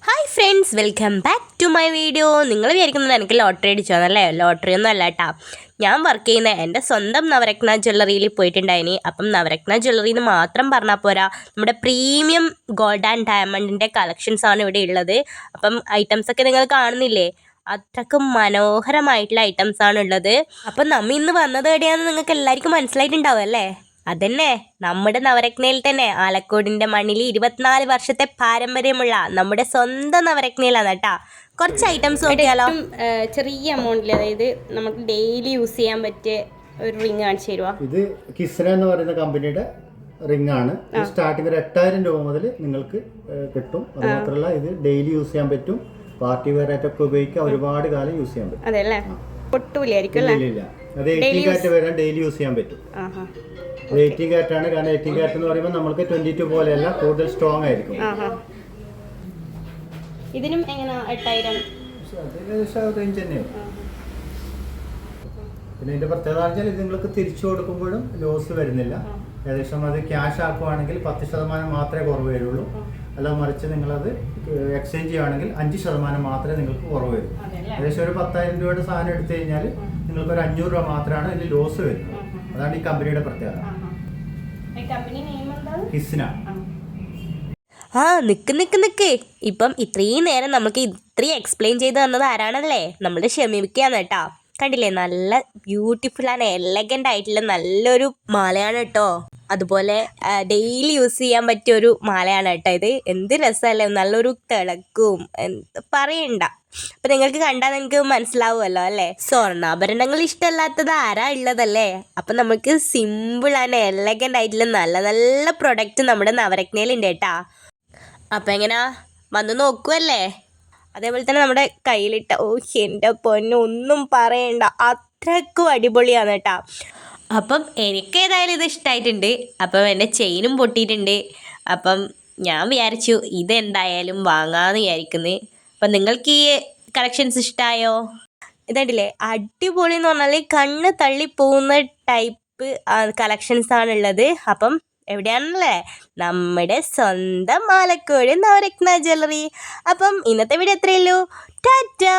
Hi friends, welcome back to my video. നിങ്ങൾ വിചാരിക്കുന്നത് എനിക്ക് ലോട്ടറി അടിച്ചോന്നല്ലേ? ലോട്ടറി ഒന്നും അല്ല കേട്ടോ. ഞാൻ വർക്ക് ചെയ്യുന്ന എൻ്റെ സ്വന്തം നവരത്ന ജ്വല്ലറിയിൽ പോയിട്ടുണ്ടായിനി. അപ്പം നവരത്ന ജ്വല്ലറി എന്ന് മാത്രം പറഞ്ഞാൽ പോരാ, നമ്മുടെ പ്രീമിയം ഗോൾഡ് ആൻഡ് ഡയമണ്ടിൻ്റെ കളക്ഷൻസാണ് ഇവിടെ ഉള്ളത്. അപ്പം ഐറ്റംസൊക്കെ നിങ്ങൾ കാണുന്നില്ലേ? അത്രക്കും മനോഹരമായിട്ടുള്ള ഐറ്റംസാണ് ഉള്ളത്. അപ്പം നമ്മ ഇന്ന് വന്നത് എവിടെയാണെന്ന് നിങ്ങൾക്ക് എല്ലാവർക്കും മനസ്സിലായിട്ടുണ്ടാവും അല്ലേ? അതന്നെ, നമ്മുടെ നവരത്നയിൽ തന്നെ ആലക്കോടിൻ്റെ മണ്ണിൽ 24 വർഷത്തെ പാരമ്പര്യമുള്ള നമ്മുടെ സ്വന്തം നവരത്നയിലാണ് കേട്ടാ. കുറച്ച് ഐറ്റംസ് നോക്കിയാലോ. ചെറിയ എമൗണ്ടിൽ, അതായത് നമുക്ക് ഡെയിലി യൂസ് ചെയ്യാൻ പറ്റിയ ഒരു റിങ് കാണിച്ചു തരുവാ. ഇത് കിസ്ന എന്ന് പറയുന്ന കമ്പനിയുടെ റിംഗ് ആണ്. സ്റ്റാർട്ടിങ് ഒരു 8000 രൂപ മുതൽ നിങ്ങൾക്ക് കിട്ടും. അത് മാത്രമല്ല, ഇത് ഡെയിലി യൂസ് ചെയ്യാൻ പറ്റും. പാർട്ടി വെയർ ആയിട്ടൊക്കെ ഉപയോഗിക്കാം. ഒരുപാട് കാലം യൂസ് ചെയ്യാൻ പറ്റും. അതെ അല്ലേ? പൊട്ടൂലായിരിക്കും അല്ലേ? ഇല്ല, അത് 18 കാരറ്റ് വരെ ഡെയിലി യൂസ് ചെയ്യാൻ പറ്റും. അത് 18 കാരറ്റ് ആണ്. കാരണം 18 കാരറ്റ് എന്ന് പറയുമ്പോൾ നമുക്ക് 22 പോലെയല്ല, കൂടുതൽ സ്ട്രോങ് ആയിരിക്കും. ഇതിനും എങ്ങനെ 8000 റേഞ്ച് തന്നെയാണ്. പിന്നെ ഇതിന്റെ പ്രത്യേകത വെച്ചാൽ ഇത് നിങ്ങൾക്ക് തിരിച്ചു കൊടുക്കുമ്പോഴും ലോസ് വരുന്നില്ല. ഏകദേശം അത് ക്യാഷ് ആക്കുവാണെങ്കിൽ 10% മാത്രമേ കുറവ് വരുള്ളൂ. അല്ല മറിച്ച് നിങ്ങളത് എക്സ്ചേഞ്ച് ചെയ്യുകയാണെങ്കിൽ 5% മാത്രമേ നിങ്ങൾക്ക് കുറവ് വരും. ഏകദേശം ഒരു 10,000 രൂപയുടെ സാധനം എടുത്തു കഴിഞ്ഞാൽ നിങ്ങൾക്ക് ഒരു 500 രൂപ മാത്രമാണ് ഇതിൽ ലോസ് വരുന്നത്. അതാണ് ഈ കമ്പനിയുടെ പ്രത്യേകത. കിസ്ന. നിക്ക് ഇപ്പം ഇത്രയും നേരം നമുക്ക് ഇത്രയും എക്സ്പ്ലെയിൻ ചെയ്ത് തന്നത് ആരാണല്ലേ? നമ്മുടെ ഷമീമിക്കയാണ് കേട്ടോ. കണ്ടില്ലേ, നല്ല ബ്യൂട്ടിഫുൾ ആൻഡ് എലഗൻ്റ് ആയിട്ടുള്ള നല്ലൊരു മാലയാണ് കേട്ടോ. അതുപോലെ ഡെയിലി യൂസ് ചെയ്യാൻ പറ്റിയൊരു മാലയാണ് കേട്ടോ ഇത്. എന്ത് രസമല്ലേ, നല്ലൊരു തിളക്കവും പറയണ്ട. അപ്പം നിങ്ങൾക്ക് കണ്ടാൽ നിങ്ങൾക്ക് മനസ്സിലാവുമല്ലോ അല്ലേ? സ്വർണ്ണാഭരണങ്ങൾ ഇഷ്ടമല്ലാത്തത് ആരാ ഉള്ളതല്ലേ? അപ്പം നമുക്ക് സിമ്പിൾ ആൻഡ് എലഗൻ്റ് ആയിട്ടുള്ള നല്ല നല്ല പ്രൊഡക്റ്റ് നമ്മുടെ നവരത്നയിലുണ്ട് കേട്ടാ. അപ്പം എങ്ങനെയാ, വന്ന് നോക്കുമല്ലേ? അതേപോലെ തന്നെ നമ്മുടെ കയ്യിലിട്ട എൻ്റെ പൊന്നു ഒന്നും പറയണ്ട, അത്രക്കും അടിപൊളിയാണ് കേട്ടോ. അപ്പം എനിക്ക് ഏതായാലും ഇത് ഇഷ്ടമായിട്ടുണ്ട്. അപ്പം എൻ്റെ ചെയിനും പൊട്ടിയിട്ടുണ്ട്. അപ്പം ഞാൻ വിചാരിച്ചു ഇതെന്തായാലും വാങ്ങാമെന്ന് വിചാരിക്കുന്നത്. അപ്പം നിങ്ങൾക്ക് ഈ കളക്ഷൻസ് ഇഷ്ടമായോ? ഇതണ്ടില്ലേ, അടിപൊളി എന്ന് പറഞ്ഞാൽ കണ്ണ് തള്ളിപ്പോകുന്ന ടൈപ്പ് കളക്ഷൻസാണുള്ളത്. അപ്പം എവിടെയാണല്ലേ? നമ്മുടെ സ്വന്തം ആലക്കോട് നവരത്ന ജ്വല്ലറി. അപ്പം ഇന്നത്തെ വീഡിയോ എത്രയേ ഉള്ളൂ. ടാറ്റാ.